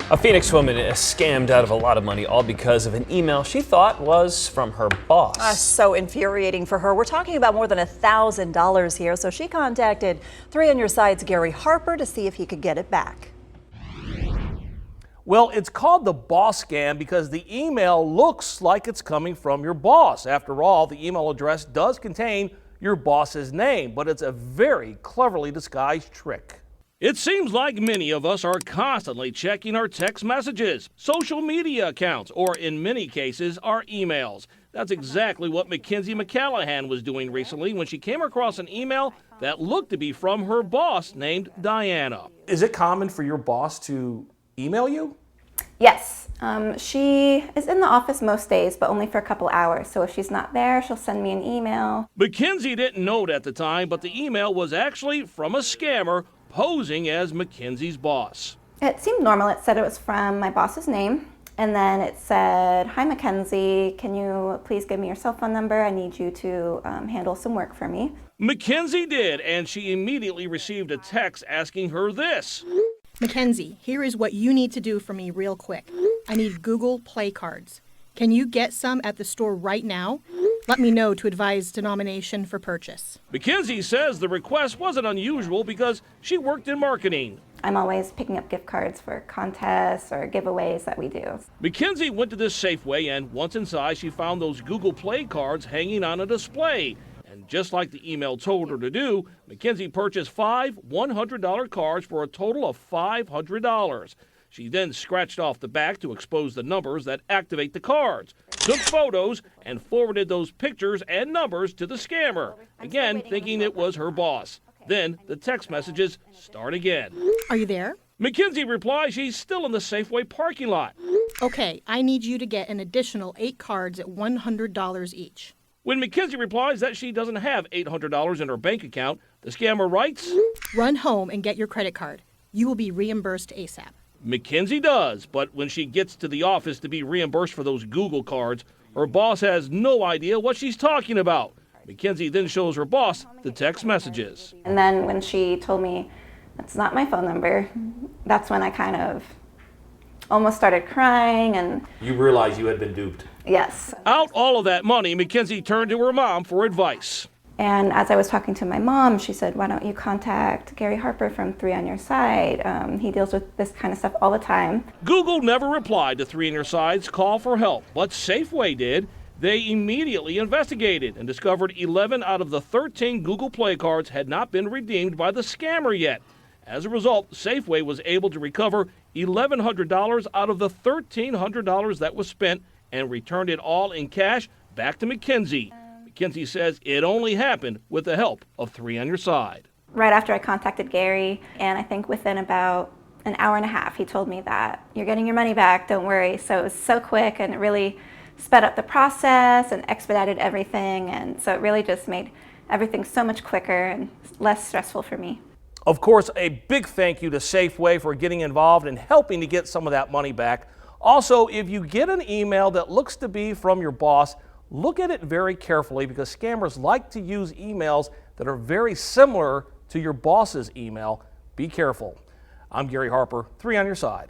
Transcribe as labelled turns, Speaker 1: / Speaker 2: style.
Speaker 1: A Phoenix woman is scammed out of a lot of money, all because of an email she thought was from her boss.
Speaker 2: So infuriating for her. We're talking about more than $1,000 here. So she contacted 3 on Your Side's Gary Harper to see if he could get it back.
Speaker 3: Well, it's called the boss scam because the email looks like it's coming from your boss. After all, the email address does contain your boss's name, but it's a very cleverly disguised trick. It seems like many of us are constantly checking our text messages, social media accounts, or in many cases, our emails. That's exactly what Mackenzie McCallahan was doing recently when she came across an email that looked to be from her boss named Diana. Is it common for your boss to email you?
Speaker 4: Yes. She is in the office most days, but only for a couple hours. So if she's not there, she'll send me an email.
Speaker 3: Mackenzie didn't know it at the time, but the email was actually from a scammer posing as Mackenzie's boss.
Speaker 4: It seemed normal. It said it was from my boss's name. And then it said, "Hi, Mackenzie, can you please give me your cell phone number? I need you to handle some work for me."
Speaker 3: Mackenzie did, and she immediately received a text asking her this.
Speaker 5: Mackenzie, here is what you need to do for me real quick. I need Google Play cards. Can you get some at the store right now? Let me know to advise denomination for purchase.
Speaker 3: Mackenzie says the request wasn't unusual because she worked in marketing.
Speaker 4: I'm always picking up gift cards for contests or giveaways that we do.
Speaker 3: Mackenzie went to this Safeway, and once inside, she found those Google Play cards hanging on a display. And just like the email told her to do, Mackenzie purchased 5 $100 cards for a total of $500. She then scratched off the back to expose the numbers that activate the cards, took photos, and forwarded those pictures and numbers to the scammer, again thinking it was her boss. Then the text messages start again.
Speaker 5: Are you there?
Speaker 3: Mackenzie replies she's still in the Safeway parking lot.
Speaker 5: Okay, I need you to get an additional 8 cards at $100 each.
Speaker 3: When Mackenzie replies that she doesn't have $800 in her bank account, the scammer writes,
Speaker 5: Run home and get your credit card. You will be reimbursed ASAP.
Speaker 3: Mackenzie does, but when she gets to the office to be reimbursed for those Google cards, her boss has no idea what she's talking about. Mackenzie then shows her boss the text messages.
Speaker 4: And then when she told me that's not my phone number, that's when I kind of almost started crying. And
Speaker 6: you realized you had been duped.
Speaker 4: Yes.
Speaker 3: Out all of that money, Mackenzie turned to her mom for advice.
Speaker 4: And as I was talking to my mom, she said, "Why don't you contact Gary Harper from 3 on Your Side? He deals with this kind of stuff all the time."
Speaker 3: Google never replied to 3 on Your Side's call for help, but Safeway did. They immediately investigated and discovered 11 out of the 13 Google Play cards had not been redeemed by the scammer yet. As a result, Safeway was able to recover $1,100 out of the $1,300 that was spent and returned it all in cash back to Mackenzie. Mackenzie says it only happened with the help of 3 on Your Side.
Speaker 4: Right after I contacted Gary, and I think within about an hour and a half, he told me that you're getting your money back, don't worry. So it was so quick, and it really sped up the process and expedited everything. And so it really just made everything so much quicker and less stressful for me.
Speaker 3: Of course, a big thank you to Safeway for getting involved and helping to get some of that money back. Also, if you get an email that looks to be from your boss, look at it very carefully because scammers like to use emails that are very similar to your boss's email. Be careful. I'm Gary Harper, 3 on Your Side.